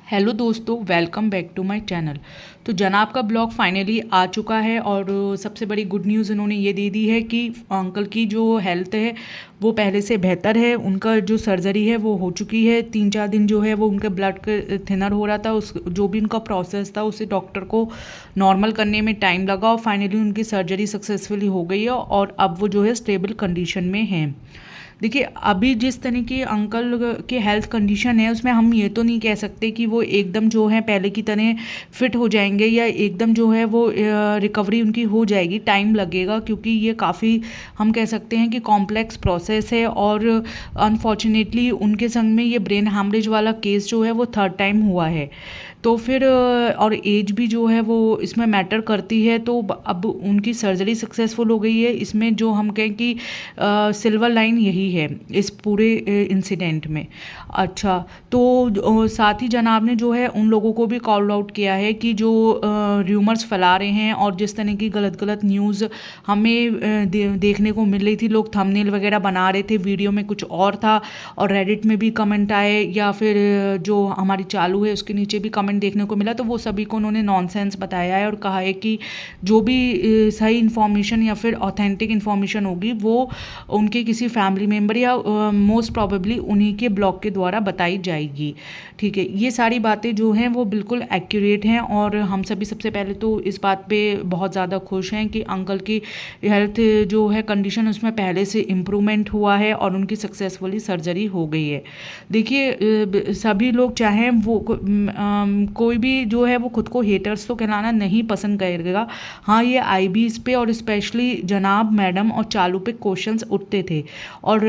Hello दोस्तों, welcome back to my channel. तो जनाब का ब्लॉग फाइनली आ चुका है और सबसे बड़ी गुड न्यूज़ इन्होंने ये दे दी है कि अंकल की जो हेल्थ है वो पहले से बेहतर है। उनका जो सर्जरी है वो हो चुकी है। 3-4 दिन जो है वो उनके ब्लड के थिनर हो रहा था, उस जो भी उनका प्रोसेस था उसे डॉक्टर को नॉर्मल करने में टाइम लगा और फाइनली उनकी सर्जरी सक्सेसफुली हो गई है और अब वो जो है स्टेबल कंडीशन में हैं। देखिए, अभी जिस तरह की अंकल की हेल्थ कंडीशन है उसमें हम ये तो नहीं कह सकते कि वो एकदम जो है पहले की तरह फिट हो जाएंगे या एकदम जो है वो रिकवरी उनकी हो जाएगी। टाइम लगेगा क्योंकि ये काफ़ी हम कह सकते हैं कि कॉम्प्लेक्स प्रोसेस है और अनफॉर्चुनेटली उनके संग में ये ब्रेन हैमरेज वाला केस जो है वो थर्ड टाइम हुआ है। तो फिर और एज भी जो है वो इसमें मैटर करती है। तो अब उनकी सर्जरी सक्सेसफुल हो गई है। इसमें जो हम कहें कि सिल्वर लाइन यही है इस पूरे इंसिडेंट में। अच्छा, तो साथ ही जनाब ने जो है उन लोगों को भी कॉल आउट किया है कि जो र्यूमर्स फैला रहे हैं और जिस तरह की गलत गलत न्यूज़ हमें देखने को मिल रही थी। लोग थंबनेल वगैरह बना रहे थे, वीडियो में कुछ और था और रेडिट में भी कमेंट आए या फिर जो हमारी चालू है उसके नीचे भी कमेंट देखने को मिला। तो वो सभी को उन्होंने नॉनसेंस बताया है और कहा है कि जो भी सही इन्फॉर्मेशन या फिर ऑथेंटिक इन्फॉर्मेशन होगी वो उनके किसी फैमिली मेम्बर या मोस्ट प्रॉबेबली उन्हीं के ब्लॉग के द्वारा बताई जाएगी। ठीक है, ये सारी बातें जो हैं वो बिल्कुल एक्यूरेट हैं और हम सभी सबसे पहले तो इस बात पे बहुत ज़्यादा खुश हैं कि अंकल की हेल्थ जो है कंडीशन उसमें पहले से इम्प्रूवमेंट हुआ है और उनकी सक्सेसफुली सर्जरी हो गई है। देखिए, सभी लोग चाहें वो कोई भी जो है वो खुद को हेटर्स तो कहलाना नहीं पसंद करेगा। हाँ, ये आईबीज पे और स्पेशली जनाब, मैडम और चालू पे क्वेश्चंस उठते थे और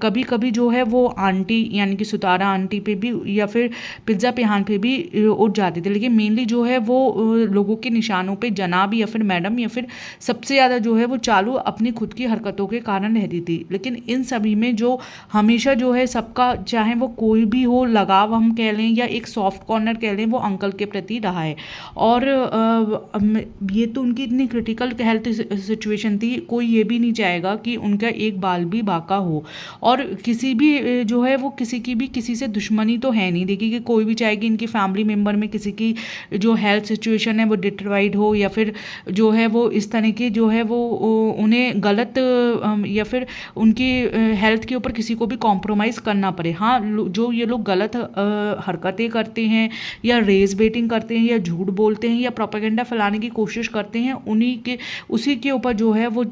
कभी कभी जो है वो आंटी यानी कि सुतारा आंटी पे भी या फिर पिज्ज़ा पिहान पे भी उठ जाते थे। लेकिन मेनली जो है वो लोगों के निशानों पे जनाब या फिर मैडम या फिर सबसे ज़्यादा जो है वो चालू अपनी खुद की हरकतों के कारण रहती थी। लेकिन इन सभी में जो हमेशा जो है सबका, चाहे वो कोई भी हो, लगाव हम कह लें या एक सॉफ्ट कॉर्नर कह लें, वो अंकल के प्रति रहा है। और ये तो उनकी इतनी क्रिटिकल हेल्थ सिचुएशन थी, कोई ये भी नहीं चाहेगा कि उनका एक बाल भी बाका हो। और किसी भी जो है वो किसी की भी किसी से दुश्मनी तो है नहीं। देखिए कि कोई भी चाहे कि इनकी फैमिली मेम्बर में किसी की जो हेल्थ सिचुएशन है वो डिटरवाइड हो या फिर जो है वो इस तरह की जो है वो उन्हें गलत या फिर उनकी हेल्थ के ऊपर किसी को भी कॉम्प्रोमाइज़ करना पड़े। हाँ, जो ये लोग गलत हरकतें करते हैं या रेस बेटिंग करते हैं या झूठ बोलते हैं या प्रोपेगेंडा फैलाने की कोशिश करते हैं, उन्हीं के उसी के ऊपर जो है वो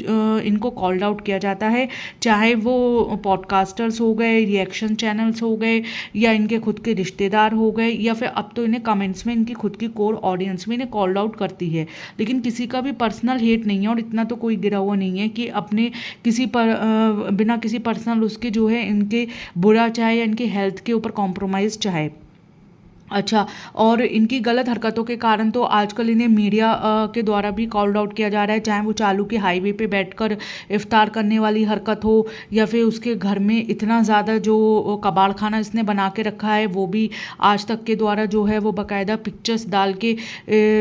इनको कॉल्ड आउट किया जाता है। चाहे वो पॉडकास्टर्स हो गए, रिएक्शन चैनल्स हो गए या इनके खुद के रिश्तेदार हो गए या फिर अब तो इन्हें कमेंट्स में इनकी खुद की कोर ऑडियंस में इन्हें कॉल्ड आउट करती है। लेकिन किसी का भी पर्सनल हेट नहीं है और इतना तो कोई गिरा हुआ नहीं है कि अपने किसी पर बिना किसी पर्सनल उसके जो है इनके बुरा चाहे या इनकी हेल्थ के ऊपर कॉम्प्रोमाइज़ चाहे। अच्छा, और इनकी गलत हरकतों के कारण तो आजकल इन्हें मीडिया के द्वारा भी कॉल्ड आउट किया जा रहा है। चाहे वो चालू के हाईवे पे बैठकर इफ्तार करने वाली हरकत हो या फिर उसके घर में इतना ज़्यादा जो कबाड़ खाना इसने बना के रखा है वो भी आज तक के द्वारा जो है वो बाकायदा पिक्चर्स डाल के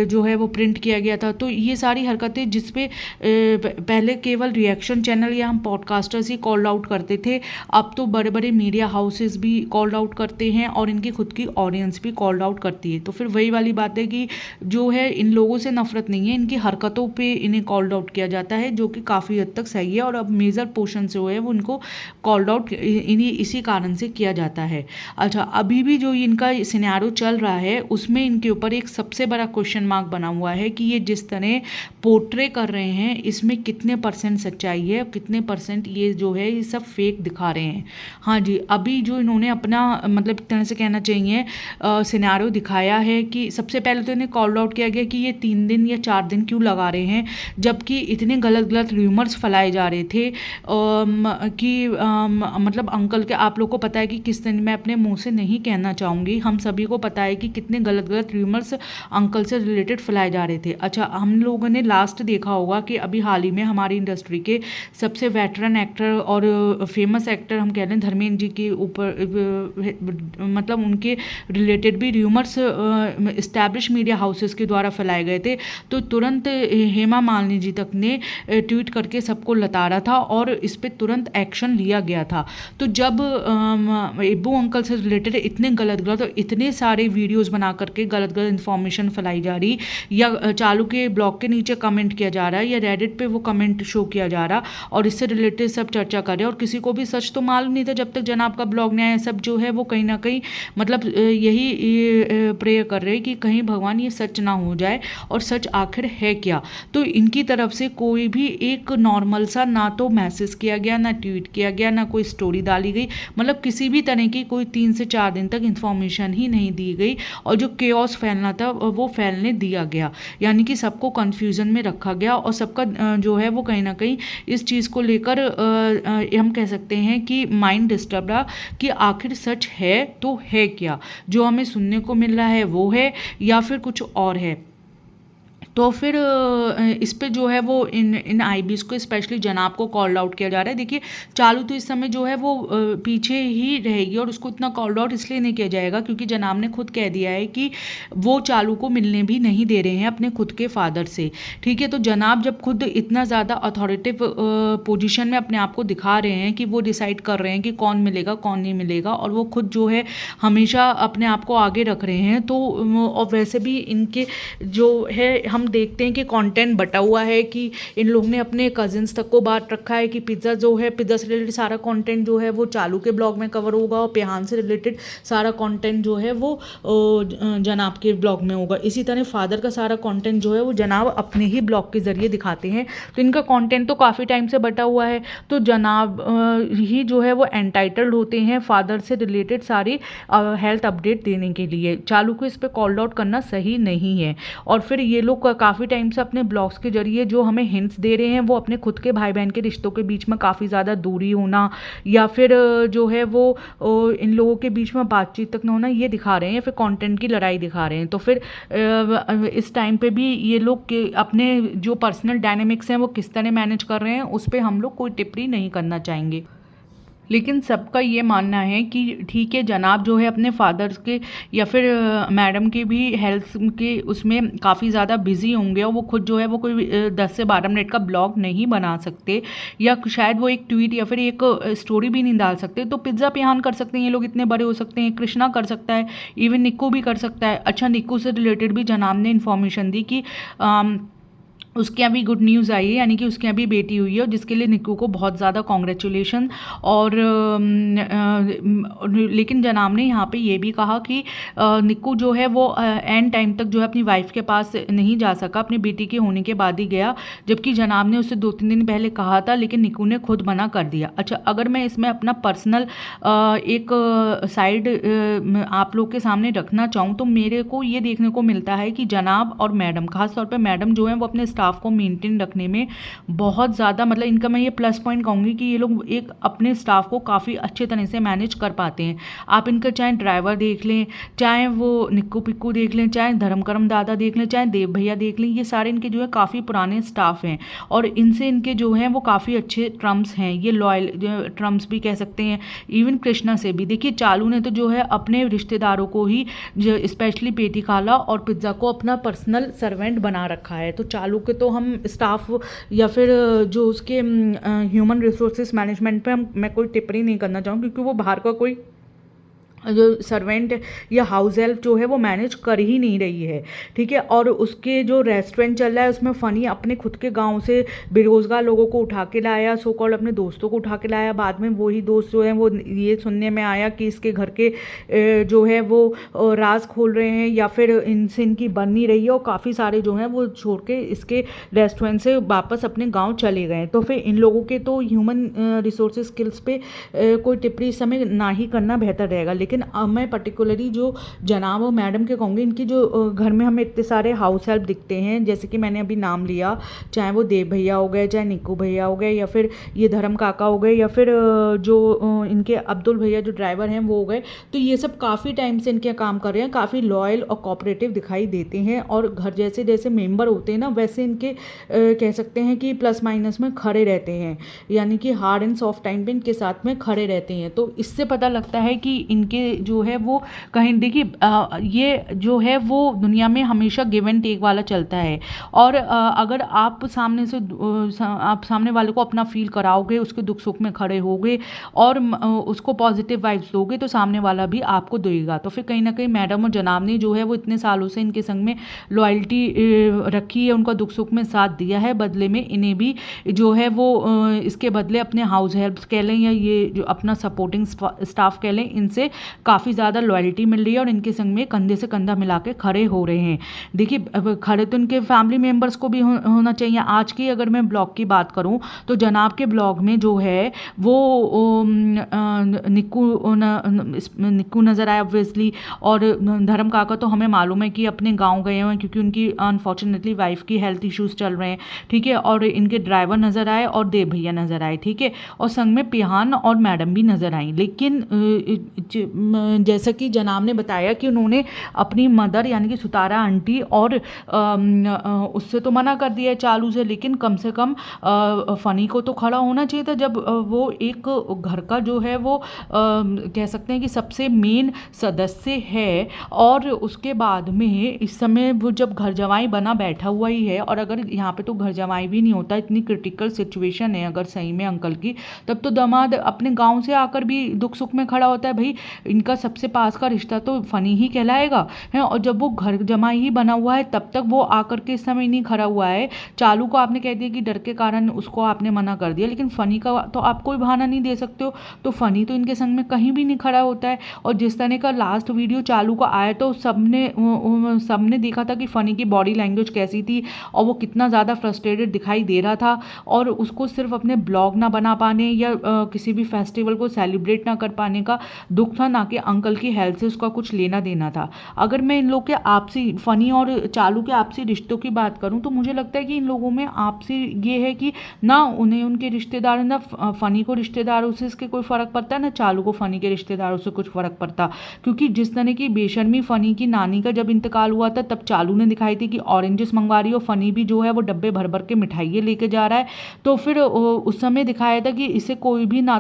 जो है वो प्रिंट किया गया था। तो ये सारी हरकतें जिसपे पहले केवल रिएक्शन चैनल या हम पॉडकास्टर्स ही कॉल्ड आउट करते थे, अब तो बड़े बड़े मीडिया हाउसेस भी कॉल्ड आउट करते हैं और इनकी खुद की ऑडियंस भी कॉल्ड आउट करती है। तो फिर वही वाली बात है कि जो है इन लोगों से नफरत नहीं है, इनकी हरकतों पे इन्हें कॉल्ड आउट किया जाता है, जो कि काफ़ी हद तक सही है। और अब मेजर पोर्शन से है वो इनको कॉल्ड आउट इन्हीं इसी कारण से किया जाता है। अच्छा, अभी भी जो इनका सिनेरियो चल रहा है उसमें इनके ऊपर एक सबसे बड़ा क्वेश्चन मार्क बना हुआ है कि ये जिस तरह पोर्ट्रे कर रहे हैं इसमें कितने % सच्चाई है, कितने % ये जो है ये सब फेक दिखा रहे हैं। हाँ जी, अभी जो इन्होंने अपना मतलब एक तरह से कहना चाहिए सिनेरियो दिखाया है कि सबसे पहले तो इन्हें कॉल्ड आउट किया गया कि ये 3 दिन या 4 दिन क्यों लगा रहे हैं, जबकि इतने गलत गलत र्यूमर्स फैलाए जा रहे थे कि मतलब अंकल के, आप लोग को पता है कि किस दिन, मैं अपने मुंह से नहीं कहना चाहूँगी, हम सभी को पता है कि कितने गलत गलत र्यूमर्स अंकल से रिलेटेड फैलाए जा रहे थे। अच्छा, हम लोगों ने लास्ट देखा होगा कि अभी हाल ही में हमारी इंडस्ट्री के सबसे वेटरन एक्टर और फेमस एक्टर हम कह लें धर्मेंद्र जी के ऊपर मतलब उनके रिलेटेड भी र्यूमर्स इस्टेब्लिश मीडिया हाउसेस के द्वारा फैलाए गए थे, तो तुरंत हेमा मालिनी जी तक ने ट्वीट करके सबको लताड़ा था और इस पर तुरंत एक्शन लिया गया था। तो जब इब्बू अंकल से रिलेटेड इतने गलत और इतने सारे वीडियोस बना करके गलत इन्फॉर्मेशन फैलाई जा रही, या चालू के ब्लॉग के नीचे कमेंट किया जा रहा है, या रेडिट पे वो कमेंट शो किया जा रहा और इससे रिलेटेड सब चर्चा कर रहे हैं, और किसी को भी सच तो मालूम नहीं था जब तक जनाब का ब्लॉग नहीं आया। सब जो है वो कहीं ना कहीं मतलब यही प्रेयर कर रहे हैं कि कहीं भगवान ये सच ना हो जाए, और सच आखिर है क्या। तो इनकी तरफ से कोई भी एक नॉर्मल सा ना तो मैसेज किया गया, ना ट्वीट किया गया, ना कोई स्टोरी डाली गई, मतलब किसी भी तरह की कोई 3 से 4 दिन तक इन्फॉर्मेशन ही नहीं दी गई, और जो केओस फैलना था वो फैलने दिया गया, यानी कि सबको कन्फ्यूज़न में रखा गया, और सबका जो है वो कहीं ना कहीं इस चीज़ को लेकर हम कह सकते हैं कि माइंड डिस्टर्ब रहा कि आखिर सच है तो है क्या, जो हमें सुनने को मिल रहा है वो है या फिर कुछ और है। तो फिर इस पे जो है वो इन आईबीज़ को स्पेशली जनाब को कॉल आउट किया जा रहा है। देखिए चालू तो इस समय जो है वो पीछे ही रहेगी, और उसको इतना कॉल आउट इसलिए नहीं किया जाएगा क्योंकि जनाब ने खुद कह दिया है कि वो चालू को मिलने भी नहीं दे रहे हैं अपने खुद के फादर से। ठीक है, तो जनाब जब खुद इतना ज़्यादा अथॉरिटिव पोजीशन में अपने आप को दिखा रहे हैं कि वो डिसाइड कर रहे हैं कि कौन मिलेगा कौन नहीं मिलेगा, और वो खुद जो है हमेशा अपने आप को आगे रख रहे हैं, तो और वैसे भी इनके जो है हम देखते हैं कि कंटेंट बटा हुआ है कि इन लोग ने अपने कजिन्स तक को बांट रखा है कि पिज़्ज़ा जो है, पिज़्ज़ा से रिलेटेड सारा कंटेंट जो है वो चालू के ब्लॉग में कवर होगा, और पेहान से रिलेटेड सारा कंटेंट जो है वो जनाब के ब्लॉग में होगा। इसी तरह फादर का सारा कंटेंट जो है वो जनाब अपने ही ब्लॉग के ज़रिए दिखाते हैं, तो इनका कंटेंट तो काफ़ी टाइम से बटा हुआ है। तो जनाब ही जो है वो एंटाइटल्ड होते हैं फादर से रिलेटेड सारी हेल्थ अपडेट देने के लिए। चालू को इस पर कॉल आउट करना सही नहीं है, और फिर ये लोग काफ़ी टाइम से अपने ब्लॉग्स के जरिए जो हमें हिंट्स दे रहे हैं वो अपने खुद के भाई बहन के रिश्तों के बीच में काफ़ी ज़्यादा दूरी होना, या फिर जो है वो इन लोगों के बीच में बातचीत तक ना होना, ये दिखा रहे हैं, फिर कंटेंट की लड़ाई दिखा रहे हैं। तो फिर इस टाइम पे भी ये लोग अपने जो पर्सनल डायनेमिक्स हैं वो किस तरह मैनेज कर रहे हैं उस पर हम लोग कोई टिप्पणी नहीं करना चाहेंगे। लेकिन सबका ये मानना है कि ठीक है, जनाब जो है अपने फादर के या फिर मैडम के भी हेल्थ के उसमें काफ़ी ज़्यादा बिजी होंगे, और वो खुद जो है वो कोई 10 से 12 मिनट का ब्लॉग नहीं बना सकते, या शायद वो एक ट्वीट या फिर एक स्टोरी भी नहीं डाल सकते। तो पिज़्ज़ा पेहान कर सकते हैं, ये लोग इतने बड़े हो सकते हैं, कृष्णा कर सकता है, इवन निक्कू भी कर सकता है। अच्छा, निक्कू से रिलेटेड भी जनाब ने इन्फॉर्मेशन दी कि उसके यहाँ भी गुड न्यूज़ आई है, यानी कि उसके यहाँ भी बेटी हुई है, और जिसके लिए निक्कू को बहुत ज़्यादा कॉन्ग्रेचुलेशन। और लेकिन जनाब ने यहाँ पे ये भी कहा कि निक्कू जो है वो एंड टाइम तक जो है अपनी वाइफ के पास नहीं जा सका, अपनी बेटी के होने के बाद ही गया, जबकि जनाब ने उसे 2-3 दिन पहले कहा था, लेकिन निक्कू ने खुद मना कर दिया। अच्छा, अगर मैं इसमें अपना पर्सनल एक साइड आप लोग के सामने रखना चाहूँ, तो मेरे को ये देखने को मिलता है कि जनाब और मैडम, खासतौर पर मैडम जो है वो अपने स्टाफ को मेंटेन रखने में बहुत ज़्यादा, मतलब इनका मैं ये प्लस पॉइंट कहूँगी कि ये लोग एक अपने स्टाफ को काफ़ी अच्छे तरह से मैनेज कर पाते हैं। आप इनका चाहे ड्राइवर देख लें, चाहे वो निक्कू पिक्कू देख लें, चाहे धर्मकरम दादा देख लें, चाहे देव भैया देख लें, ये सारे इनके जो है काफ़ी पुराने स्टाफ हैं, और इनसे इनके जो हैं वो काफ़ी अच्छे टर्म्स हैं, ये लॉयल टर्म्स भी कह सकते हैं। इवन कृष्णा से भी देखिए, चालू ने तो जो है अपने रिश्तेदारों को ही स्पेशली पेटी खाला और पिज़्ज़ा को अपना पर्सनल सर्वेंट बना रखा है। तो चालू के तो हम स्टाफ या फिर जो उसके ह्यूमन रिसोर्सेज मैनेजमेंट पे मैं कोई टिप्पणी नहीं करना चाहूँगी, क्योंकि वो बाहर का कोई जो सर्वेंट या हाउस हेल्प जो है वो मैनेज कर ही नहीं रही है। ठीक है, और उसके जो रेस्टोरेंट चल रहा है उसमें फ़नी अपने खुद के गांव से बेरोज़गार लोगों को उठा के लाया, सो कॉल्ड अपने दोस्तों को उठा के लाया, बाद में वही दोस्त जो हैं वो ये सुनने में आया कि इसके घर के जो है वो राज खोल रहे हैं, या फिर इनसे इनकी बन नहीं रही है, और काफ़ी सारे जो हैं वो छोड़ के इसके रेस्टोरेंट से वापस अपने गाँव चले गए। तो फिर इन लोगों के तो ह्यूमन रिसोर्सेज स्किल्स पे कोई टिप्पणी इस समय ना ही करना बेहतर रहेगा। लेकिन मैं पर्टिकुलरली जो जनाब और मैडम के कहूँगी, इनकी जो घर में हमें इतने सारे हाउस हेल्प दिखते हैं, जैसे कि मैंने अभी नाम लिया, चाहे वो देव भैया हो गए, चाहे निक्कू भैया हो गए, या फिर ये धर्म काका हो गए, या फिर जो इनके अब्दुल भैया जो ड्राइवर हैं वो हो गए, तो ये सब काफ़ी टाइम से इनके काम कर रहे हैं, काफ़ी लॉयल और कोऑपरेटिव दिखाई देते हैं, और घर जैसे जैसे मेंबर होते हैं ना वैसे इनके कह सकते हैं कि प्लस माइनस में खड़े रहते हैं, यानी कि हार्ड एंड सॉफ्ट टाइम पे इनके साथ में खड़े रहते हैं। तो इससे पता लगता है कि इनके ये जो है वो कहीं देखिए ये जो है वो दुनिया में हमेशा गिव एंड टेक वाला चलता है। और अगर आप आप सामने वाले को अपना फील कराओगे, उसके दुख सुख में खड़े होगे और उसको पॉजिटिव वाइब्स दोगे तो सामने वाला भी आपको देगा। तो फिर कहीं ना कहीं मैडम और जनाब ने जो है वो इतने सालों से इनके संग में लॉयल्टी रखी है, उनका दुख सुख में साथ दिया है, बदले में इन्हें भी जो है वो इसके बदले अपने हाउस हेल्प्स कह लें या ये जो अपना सपोर्टिंग स्टाफ कह लें, इनसे काफ़ी ज़्यादा लॉयल्टी मिल रही है और इनके संग में कंधे से कंधा मिला के खड़े हो रहे हैं। देखिए खड़े तो इनके फैमिली मेम्बर्स को भी होना चाहिए। आज की अगर मैं ब्लॉग की बात करूं तो जनाब के ब्लॉग में जो है वो निक्कू नज़र आया ऑब्वियसली, और धर्म काका तो हमें मालूम है कि अपने गांव गए हुए हैं क्योंकि उनकी अनफॉर्चुनेटली वाइफ की हेल्थ इश्यूज चल रहे हैं, ठीक है। और इनके ड्राइवर नज़र आए और देव भैया नज़र आए, ठीक है, और संग में पिहान और मैडम भी नज़र आई। लेकिन जैसा कि जनाब ने बताया कि उन्होंने अपनी मदर यानी कि सुतारा आंटी और उससे तो मना कर दिया है चालू से, लेकिन कम से कम फ़नी को तो खड़ा होना चाहिए था जब वो एक घर का जो है वो कह सकते हैं कि सबसे मेन सदस्य है। और उसके बाद में इस समय वो जब घर जमाई बना बैठा हुआ ही है, और अगर यहाँ पे तो घर जमाई भी नहीं होता, इतनी क्रिटिकल सिचुएशन है अगर सही में अंकल की, तब तो दामाद अपने गाँव से आकर भी दुख सुख में खड़ा होता है। भाई इनका सबसे पास का रिश्ता तो फ़नी ही कहलाएगा है, और जब वो घर जमाई ही बना हुआ है तब तक वो आकर के इस समय नहीं खड़ा हुआ है। चालू को आपने कह दिया कि डर के कारण उसको आपने मना कर दिया, लेकिन फ़नी का तो आप कोई बहाना नहीं दे सकते हो। तो फ़नी तो इनके संग में कहीं भी नहीं खड़ा होता है। और जिस तरह का लास्ट वीडियो चालू का आया तो सबने देखा था कि फ़नी की बॉडी लैंग्वेज कैसी थी और वो कितना ज़्यादा फ्रस्ट्रेटेड दिखाई दे रहा था, और उसको सिर्फ अपने ब्लॉग ना बना पाने या किसी भी फेस्टिवल को सेलिब्रेट ना कर पाने का दुख था, ना कि अंकल की हेल्थ से उसका कुछ लेना देना था। अगर मैं इन लोग के आपसी फ़नी और चालू के आपसी रिश्तों की बात करूं तो मुझे लगता है कि इन लोगों में आपसी ये है कि ना उन्हें उनके रिश्तेदार, ना फ़नी को रिश्तेदारों से इसके कोई फ़र्क पड़ता है, ना चालू को फ़नी के रिश्तेदारों से कुछ फ़र्क पड़ता। क्योंकि जिस तरह की बेशर्मी फ़नी की नानी का जब इंतकाल हुआ था तब चालू ने दिखाई थी कि ऑरेंजेस मंगवा रही हो, फ़नी भी जो है वो डब्बे भर भर के मिठाइयाँ लेके जा रहा है। तो फिर उस समय दिखाया था कि इसे कोई भी ना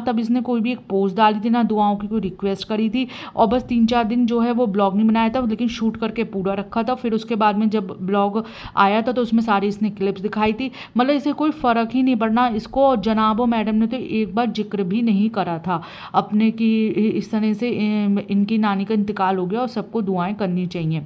तब इसने कोई भी एक पोस्ट डाली थी, ना दुआओं की कोई रिक्वेस्ट करी थी, और बस 3-4 दिन जो है वो ब्लॉग नहीं बनाया था, लेकिन शूट करके पूरा रखा था। फिर उसके बाद में जब ब्लॉग आया था तो उसमें सारी इसने क्लिप्स दिखाई थी। मतलब इसे कोई फ़र्क ही नहीं पड़ना इसको। और जनाब और मैडम ने तो एक बार जिक्र भी नहीं करा था अपने की इस तरह से इनकी नानी का इंतकाल हो गया और सबको दुआएं करनी चाहिए।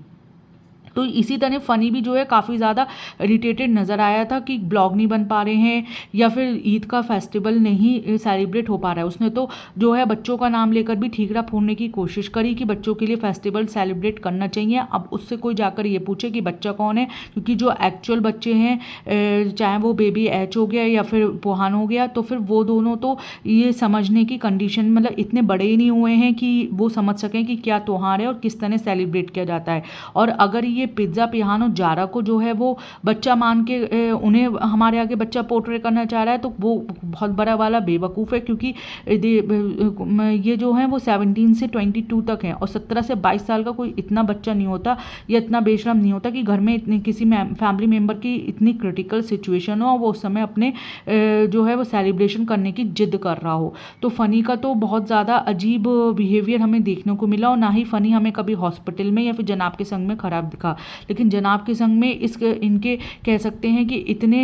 तो इसी तरह फ़नी भी जो है काफ़ी ज़्यादा इरिटेटेड नज़र आया था कि ब्लॉग नहीं बन पा रहे हैं या फिर ईद का फेस्टिवल नहीं सेलिब्रेट हो पा रहा है। उसने तो जो है बच्चों का नाम लेकर भी ठीकरा फोड़ने की कोशिश करी कि बच्चों के लिए फेस्टिवल सेलिब्रेट करना चाहिए। अब उससे कोई जाकर ये पूछे कि बच्चा कौन है, क्योंकि जो एक्चुअल बच्चे हैं चाहे वो बेबी एच हो गया या फिर पोहान हो गया, तो फिर वो दोनों तो ये समझने की कंडीशन मतलब इतने बड़े ही नहीं हुए हैं कि वो समझ सकें कि क्या त्योहार है और किस तरह सेलिब्रेट किया जाता है। और अगर ये पिज़्ज़ा पिहान और जारा को जो है वो बच्चा मान के उन्हें हमारे आगे बच्चा पोर्ट्रे करना चाह रहा है तो वो बहुत बड़ा वाला बेवकूफ़ है। क्योंकि ये जो है वो 17 से 22 तक हैं और 17 से 22 साल का कोई इतना बच्चा नहीं होता या इतना बेशरम नहीं होता कि घर में इतने किसी फैमिली मेम्बर की इतनी क्रिटिकल सिचुएशन हो और वो उस समय अपने जो है वो सेलिब्रेशन करने की जिद कर रहा हो। तो फ़नी का तो बहुत ज़्यादा अजीब बिहेवियर हमें देखने को मिला, और ना ही फ़नी हमें कभी हॉस्पिटल में या फिर जनाब के संग में ख़राब दिखा। लेकिन जनाब के संग में इनके कह सकते हैं कि इतने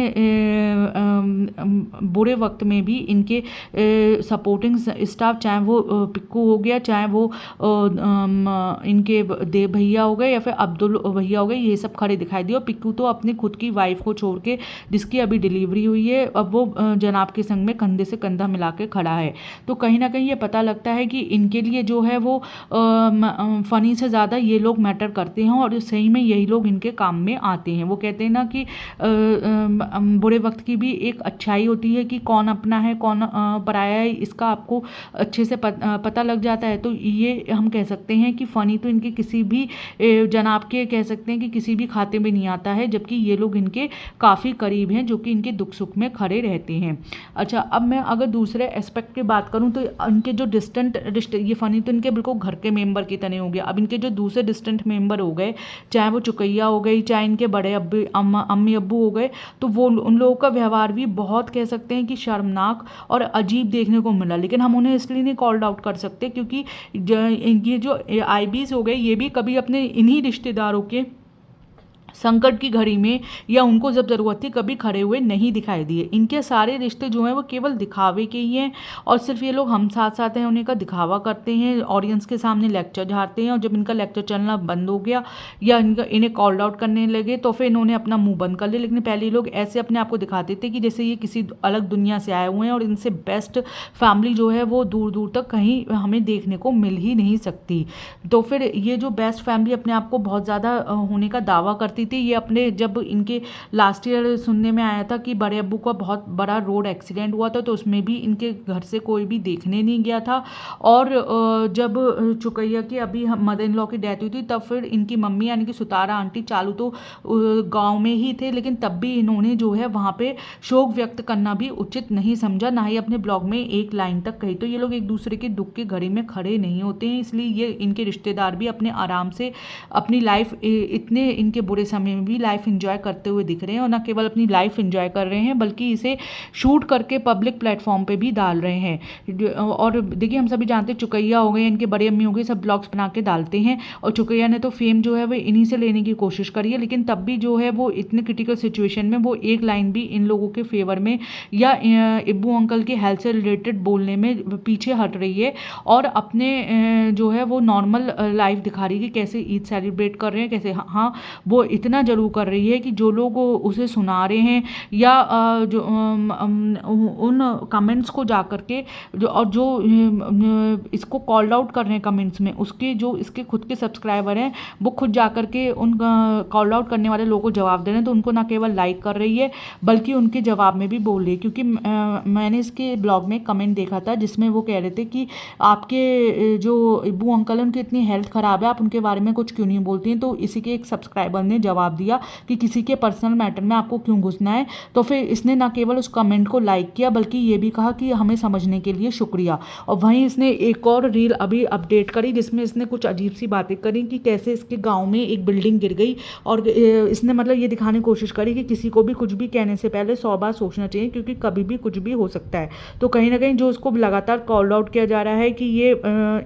बुरे वक्त में भी इनके सपोर्टिंग स्टाफ, चाहे वो पिक्कू हो गया, चाहे वो इनके देव भैया हो गए या फिर अब्दुल भैया हो गए, ये सब खड़े दिखाई दिए। और पिक्कू तो अपनी खुद की वाइफ को छोड़ के जिसकी अभी डिलीवरी हुई है, अब वो जनाब के संग में कंधे से कंधा मिला के खड़ा है। तो कहीं ना कहीं ये पता लगता है कि इनके लिए जो है वो फ़नी से ज़्यादा ये लोग मैटर करते हैं और सही में यही लोग इनके काम में आते हैं। वो कहते हैं ना कि बुरे वक्त की भी एक अच्छाई होती है कि कौन अपना है कौन पराया है, इसका आपको अच्छे से पता लग जाता है। तो ये हम कह सकते हैं कि फ़नी तो इनके किसी भी जनाब के कह सकते हैं कि किसी भी खाते में नहीं आता है, जबकि ये लोग इनके काफ़ी करीब हैं जो कि इनके दुख सुख में खड़े रहते हैं। अच्छा, अब मैं अगर दूसरे एस्पेक्ट की बात करूँ तो इनके जो डिस्टेंट ये फ़नी तो इनके बिल्कुल घर के मेंबर की तरह हो गया। अब इनके जो दूसरे डिस्टेंट मेंबर हो गए, चाहे चाहे वो चुकैया हो गई, चाहे इनके बड़े अम्मी अब्बू हो गए, तो वो उन लोगों का व्यवहार भी बहुत कह सकते हैं कि शर्मनाक और अजीब देखने को मिला। लेकिन हम उन्हें इसलिए नहीं कॉल्ड आउट कर सकते क्योंकि ये जो आईबीज हो गए ये भी कभी अपने इन्हीं रिश्तेदारों के संकट की घड़ी में या उनको जब ज़रूरत थी कभी खड़े हुए नहीं दिखाई दिए। इनके सारे रिश्ते जो हैं वो केवल दिखावे के ही हैं और सिर्फ ये लोग हम साथ साथ हैं उन्हीं का दिखावा करते हैं, ऑडियंस के सामने लेक्चर झाड़ते हैं, और जब इनका लेक्चर चलना बंद हो गया या इन्हें कॉल्ड आउट करने लगे तो फिर इन्होंने अपना मुंह बंद कर लिया। लेकिन पहले लोग ऐसे अपने आप को दिखाते थे कि जैसे ये किसी अलग दुनिया से आए हुए हैं और इनसे बेस्ट फैमिली जो है वो दूर दूर तक कहीं हमें देखने को मिल ही नहीं सकती। तो फिर ये जो बेस्ट फैमिली अपने आप को बहुत ज़्यादा होने का दावा करती थी, ये अपने जब इनके लास्ट ईयर सुनने में आया था कि बड़े अब्बू का बहुत बड़ा रोड एक्सीडेंट हुआ था तो उसमें भी इनके घर से कोई भी देखने नहीं गया था। और जब चुकैया की अभी मदर इन लॉ की डेथ हुई थी तब फिर इनकी मम्मी यानी कि सुतारा आंटी चालू तो गांव में ही थे, लेकिन तब भी इन्होंने जो है वहाँ पे शोक व्यक्त करना भी उचित नहीं समझा, ना ही अपने ब्लॉग में एक लाइन तक कही। तो ये लोग एक दूसरे के दुख की घड़ी में खड़े नहीं होते हैं, इसलिए ये इनके रिश्तेदार भी अपने आराम से अपनी लाइफ इतने इनके बुरे समय में भी लाइफ एंजॉय करते हुए दिख रहे हैं, और ना केवल अपनी लाइफ एंजॉय कर रहे हैं बल्कि इसे शूट करके पब्लिक प्लेटफॉर्म पे भी डाल रहे हैं। और देखिए हम सभी जानते हैं चुकैया हो गए, इनके बड़े अम्मी हो गए, सब ब्लॉग्स बना के डालते हैं और चुकैया ने तो फेम जो है वो इन्हीं से लेने की कोशिश करी है, लेकिन तब भी जो है वो इतने क्रिटिकल सिचुएशन में वो एक लाइन भी इन लोगों के फेवर में या इब्बू अंकल के हेल्थ से रिलेटेड बोलने में पीछे हट रही है और अपने जो है वो नॉर्मल लाइफ दिखा रही है कि कैसे ईद सेलिब्रेट कर रहे हैं, कैसे हाँ वो इतना जरूर कर रही है कि जो लोग उसे सुना रहे हैं या जो उन कमेंट्स को जा कर के जो इसको कॉल्ड आउट कर रहे हैं कमेंट्स में, उसके जो इसके खुद के सब्सक्राइबर हैं वो खुद जा कर के उन कॉल्ड आउट करने वाले लोगों को जवाब दे रहे हैं, तो उनको ना केवल लाइक कर रही है बल्कि उनके जवाब में भी बोल रही है। क्योंकि मैंने इसके ब्लॉग में कमेंट देखा था जिसमें वो कह रहे थे कि आपके जो इब्बू अंकल हैं उनकी इतनी हेल्थ ख़राब है, आप उनके बारे में कुछ क्यों नहीं बोलती हैं। तो इसी के एक सब्सक्राइबर ने जवाब दिया कि किसी के पर्सनल मैटर में आपको क्यों घुसना है। तो फिर इसने ना केवल उस कमेंट को लाइक किया बल्कि ये भी कहा कि हमें समझने के लिए शुक्रिया। और वहीं इसने एक और रील अभी अपडेट करी जिसमें इसने कुछ अजीब सी बातें करी कि कैसे इसके गांव में एक बिल्डिंग गिर गई, और इसने मतलब ये दिखाने की कोशिश करी कि किसी को भी कुछ भी कहने से पहले 100 बार सोचना चाहिए क्योंकि कभी भी कुछ भी हो सकता है। तो कहीं ना कहीं जो उसको लगातार कॉल आउट किया जा रहा है कि ये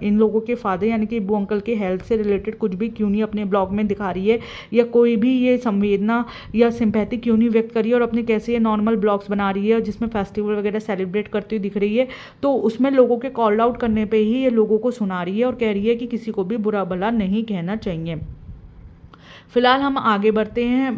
इन लोगों के फादर यानी कि इब्बू अंकल के हेल्थ से रिलेटेड कुछ भी क्यों नहीं अपने ब्लॉग में दिखा रही है या कोई भी ये संवेदना या सिंपैथी क्यों नहीं व्यक्त करी, और अपने कैसे ये नॉर्मल ब्लॉग्स बना रही है जिसमें फेस्टिवल वगैरह सेलिब्रेट करती हुई दिख रही है। तो उसमें लोगों के कॉल आउट करने पे ही ये लोगों को सुना रही है और कह रही है कि किसी को भी बुरा भला नहीं कहना चाहिए। फिलहाल हम आगे बढ़ते हैं।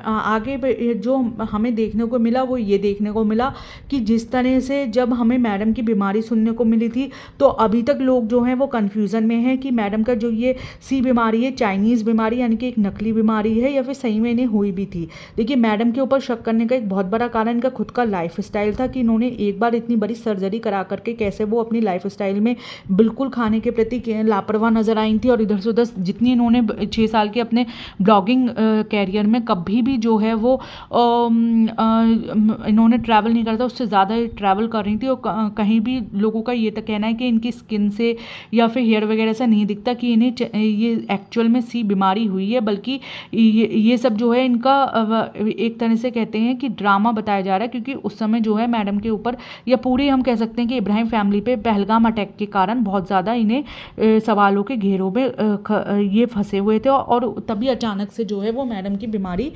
आगे जो हमें देखने को मिला वो ये देखने को मिला कि जिस तरह से जब हमें मैडम की बीमारी सुनने को मिली थी तो अभी तक लोग जो हैं वो कन्फ्यूज़न में हैं कि मैडम का जो ये सी बीमारी है चाइनीज़ बीमारी यानी कि एक नकली बीमारी है या फिर सही में इन्हें हुई भी थी। देखिए मैडम के ऊपर शक करने का एक बहुत बड़ा कारण इनका खुद का लाइफ स्टाइल था कि इन्होंने एक बार इतनी बड़ी सर्जरी करा करके कैसे वो अपनी लाइफ स्टाइल में बिल्कुल खाने के प्रति लापरवाह नजर आई थी, और इधर से उधर जितनी इन्होंने 6 साल के अपने ब्लॉगिंग कैरियर में कभी भी जो है वो इन्होंने ट्रैवल नहीं करता, उससे ज़्यादा ट्रैवल कर रही थी। और कहीं भी लोगों का ये तक कहना है कि इनकी स्किन से या फिर हेयर वगैरह से नहीं दिखता कि इन्हें ये एक्चुअल में सी बीमारी हुई है, बल्कि ये सब जो है इनका एक तरह से कहते हैं कि ड्रामा बताया जा रहा है। क्योंकि उस समय जो है मैडम के ऊपर या पूरे हम कह सकते हैं कि इब्राहिम फैमिली पे पहलगाम अटैक के कारण बहुत ज़्यादा इन्हें सवालों के घेरों में ये फंसे हुए थे, और तभी अचानक से जो है वो मैडम की बीमारी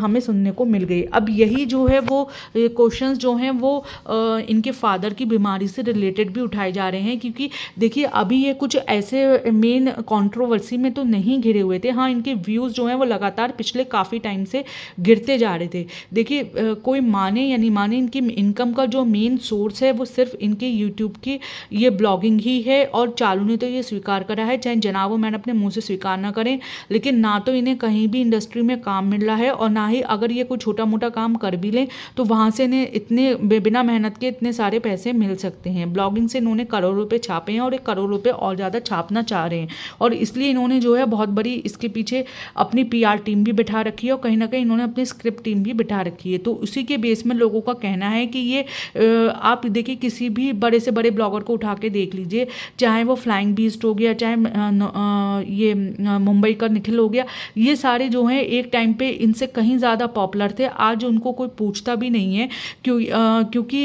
हमें सुनने को मिल गई। अब यही जो है वो क्वेश्चंस जो हैं वो इनके फादर की बीमारी से रिलेटेड भी उठाए जा रहे हैं। क्योंकि देखिए अभी ये कुछ ऐसे मेन कंट्रोवर्सी में तो नहीं घिरे हुए थे, हाँ इनके व्यूज़ जो हैं वो लगातार पिछले काफ़ी टाइम से गिरते जा रहे थे। देखिए कोई माने या नहीं माने इनकी इनकम का जो मेन सोर्स है वो सिर्फ इनके यूट्यूब की ये ब्लॉगिंग ही है, और चालू ने तो ये स्वीकार करा है, चाहे जनाब मैंने अपने मुँह से स्वीकार ना करें। लेकिन ना तो इन्हें कहीं भी इंडस्ट्री में काम मिल रहा है और ना ही अगर ये कोई छोटा मोटा काम कर भी लें तो वहाँ से इन्हें इतने बिना मेहनत के इतने सारे पैसे मिल सकते हैं। ब्लॉगिंग से इन्होंने करोड़ रुपए छापे हैं और 1 करोड़ रुपए और ज़्यादा छापना चाह रहे हैं, और इसलिए इन्होंने जो है बहुत बड़ी इसके पीछे अपनी PR टीम भी बिठा रखी है और कहीं ना कहीं इन्होंने अपनी स्क्रिप्ट टीम भी बिठा रखी है। तो उसी के बेस में लोगों का कहना है कि ये आप देखिए किसी भी बड़े से बड़े ब्लॉगर को उठा के देख लीजिए, चाहे वो फ्लाइंग बीस्ट हो गया, चाहे ये मुंबई का निखिल हो गया, ये सारे जो हैं एक टाइम पे इनसे कहीं ज़्यादा पॉपुलर थे। आज उनको कोई पूछता भी नहीं है क्योंकि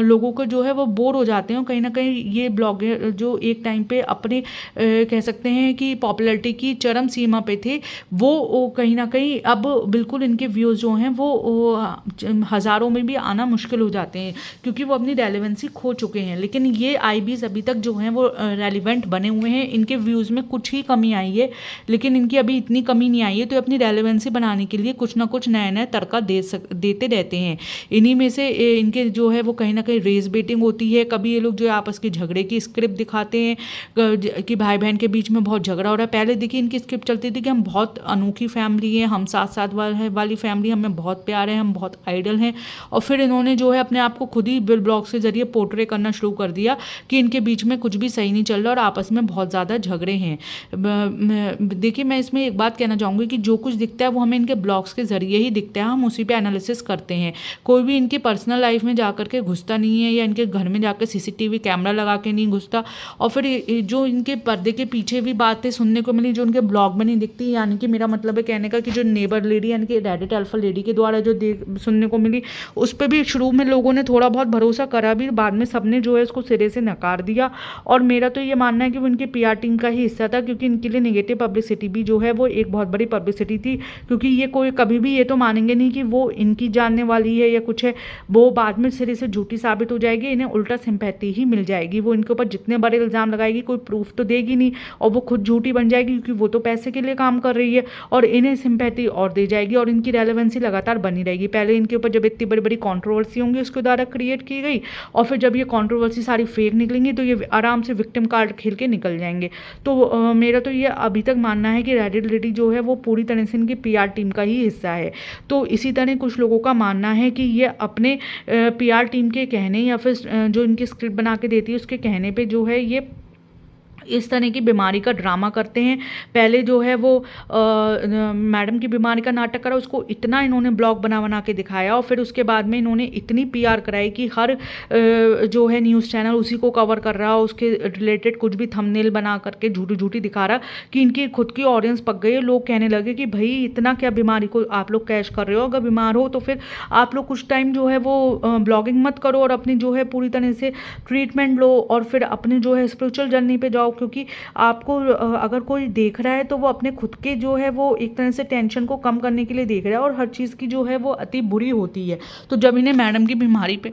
लोगों को जो है वो बोर हो जाते हैं। कहीं ना कहीं ये ब्लॉगर जो एक टाइम पे अपने कह सकते हैं कि पॉपुलैरिटी की चरम सीमा पे थे, वो कहीं ना कहीं अब बिल्कुल इनके व्यूज़ जो हैं वो हज़ारों में भी आना मुश्किल हो जाते हैं क्योंकि वो अपनी रेलेवेंसी खो चुके हैं। लेकिन ये आईबीज़ अभी तक जो हैं वो रेलिवेंट बने हुए हैं। इनके व्यूज़ में कुछ ही कमी आई है, लेकिन इनकी अभी इतनी कमी नहीं आई है, तो अपनी रेलेवेंसी बनाने के लिए कुछ ना कुछ नया नया तड़का देते रहते हैं। इन्हीं में से इनके जो है वो कहीं ना कहीं रेस बेटिंग होती है। कभी ये लोग जो आपस के झगड़े की स्क्रिप्ट दिखाते हैं कि भाई बहन के बीच में बहुत झगड़ा हो रहा है। पहले देखिए इनकी स्क्रिप्ट चलती थी कि हम बहुत अनोखी फैमिली है, हम साथ साथ वाली फैमिली, हमें बहुत प्यार है, हम बहुत आइडल हैं। और फिर इन्होंने जो है अपने आप को खुद ही ब्लॉग्स के जरिए पोर्ट्रे करना शुरू कर दिया कि इनके बीच में कुछ भी सही नहीं चल रहा और आपस में बहुत ज़्यादा झगड़े हैं। देखिए मैं इसमें एक बात कहना चाहूँगी कि जो कुछ दिखता है वो हमें इनके ब्लॉग्स के जरिए ही दिखता है, हम उसी पे एनालिसिस करते हैं। कोई भी इनकी पर्सनल लाइफ में जा कर के घुसता नहीं है या इनके घर में जाकर सीसीटीवी कैमरा लगा के नहीं घुसता। और फिर जो इनके पर्दे के पीछे भी बातें सुनने को मिली जो उनके ब्लॉग में नहीं दिखती, यानी कि मेरा मतलब है कहने का कि जो नेबर लेडी यानी कि रेडिट अल्फा लेडी के द्वारा जो सुनने को मिली, उस पर भी शुरू में लोगों ने थोड़ा बहुत भरोसा करा भी, बाद में सबने जो है उसको सिरे से नकार दिया। और मेरा तो ये मानना है कि वो इनकी पीआर टीम का ही हिस्सा था, क्योंकि इनके लिए नेगेटिव पब्लिसिटी भी जो है वो एक बहुत बड़ी पब्लिसिटी थी। क्योंकि ये कोई कभी भी ये तो मानेंगे नहीं कि वो इनकी जानने वाली है या कुछ है, वो बाद में सिरे से झूठी साबित हो जाएगी, इन्हें उल्टा सिंपैथी ही मिल जाएगी। वो इनके ऊपर जितने बड़े इल्ज़ाम लगाएगी कोई प्रूफ तो देगी नहीं और वो खुद झूठी बन जाएगी क्योंकि वो तो पैसे के लिए काम कर रही है, और इन्हें सिंपैथी और दे जाएगी और इनकी रेलेवेंसी लगातार बनी रहेगी। पहले इनके ऊपर जब इतनी बड़ी बड़ी कॉन्ट्रोवर्सी होंगी उसके द्वारा क्रिएट की गई, और फिर जब ये कॉन्ट्रोवर्सी सारी फेक निकलेंगी तो ये आराम से विक्टिम कार्ड खेल के निकल जाएंगे। तो मेरा तो ये अभी तक मानना है कि रेडिट लेडी जो है वो पूरी तरह से इनकी पीआर टीम का ही हिस्सा है। तो इसी तरह कुछ लोगों का मानना है कि ये अपने पीआर टीम के कहने या फिर जो इनकी स्क्रिप्ट बना के देती है उसके कहने पे जो है ये इस तरह की बीमारी का ड्रामा करते हैं। पहले जो है वो मैडम की बीमारी का नाटक करा, उसको इतना इन्होंने ब्लॉग बना बना के दिखाया, और फिर उसके बाद में इन्होंने इतनी पीआर कराई कि हर जो है न्यूज़ चैनल उसी को कवर कर रहा, उसके रिलेटेड कुछ भी थंबनेल बना करके झूठी झूठी दिखा रहा कि इनकी खुद की ऑडियंस पक गई है। लोग कहने लगे कि भाई इतना क्या बीमारी को आप लोग कैश कर रहे हो, अगर बीमार हो तो फिर आप लोग कुछ टाइम जो है वो ब्लॉगिंग मत करो और अपनी जो है पूरी तरह से ट्रीटमेंट लो और फिर अपने जो है स्पिरिचुअल जर्नी पे जाओ। क्योंकि आपको अगर कोई देख रहा है तो वो अपने खुद के जो है वो एक तरह से टेंशन को कम करने के लिए देख रहा है, और हर चीज़ की जो है वो अति बुरी होती है। तो जब इन्हें मैडम की बीमारी पे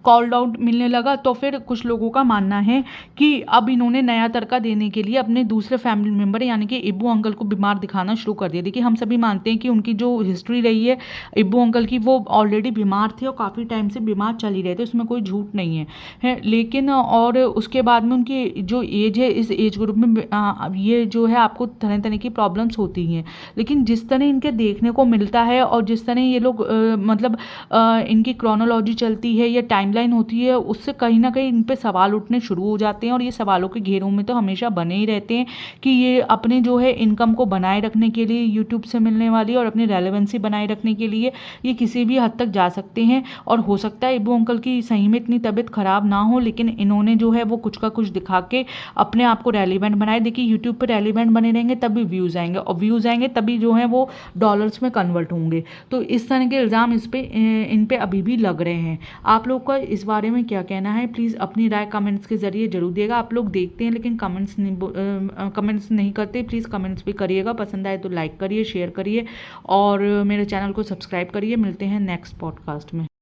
कॉल्ड आउट मिलने लगा तो फिर कुछ लोगों का मानना है कि अब इन्होंने नया तड़का देने के लिए अपने दूसरे फैमिली मेम्बर यानी कि इब्बू अंकल को बीमार दिखाना शुरू कर दिया। देखिए हम सभी मानते हैं कि उनकी जो हिस्ट्री रही है इब्बू अंकल की, वो ऑलरेडी बीमार थे और काफ़ी टाइम से बीमार चल ही रहे थे, उसमें कोई झूठ नहीं है लेकिन और उसके बाद में उनकी जो एज है, इस एज ग्रुप में ये जो है आपको तरह तरह की प्रॉब्लम्स होती हैं। लेकिन जिस तरह इनके देखने को मिलता है और जिस तरह ये लोग मतलब इनकी क्रोनोलॉजी चलती है या टाइम लाइन होती है, उससे कहीं ना कहीं इन पे सवाल उठने शुरू हो जाते हैं, और ये सवालों के घेरों में तो हमेशा बने ही रहते हैं कि ये अपने जो है इनकम को बनाए रखने के लिए यूट्यूब से मिलने वाली और अपनी रेलेवेंसी बनाए रखने के लिए ये किसी भी हद तक जा सकते हैं। और हो सकता है इब्बू अंकल की सही में इतनी तबीयत खराब ना हो, लेकिन इन्होंने जो है वो कुछ का कुछ दिखा के अपने आप को रेलिवेंट बनाए। देखिए यूट्यूब पर रेलिवेंट बने रहेंगे तभी व्यूज़ आएंगे, और व्यूज़ आएंगे तभी जो है वो डॉलर्स में कन्वर्ट होंगे। तो इस तरह के इल्ज़ाम इन पे अभी भी लग रहे हैं। आप लोग का इस बारे में क्या कहना है, प्लीज़ अपनी राय कमेंट्स के जरिए जरूर दिएगा। आप लोग देखते हैं लेकिन कमेंट्स नहीं करते, प्लीज़ कमेंट्स भी करिएगा। पसंद आए तो लाइक करिए, शेयर करिए और मेरे चैनल को सब्सक्राइब करिए। मिलते हैं नेक्स्ट पॉडकास्ट में।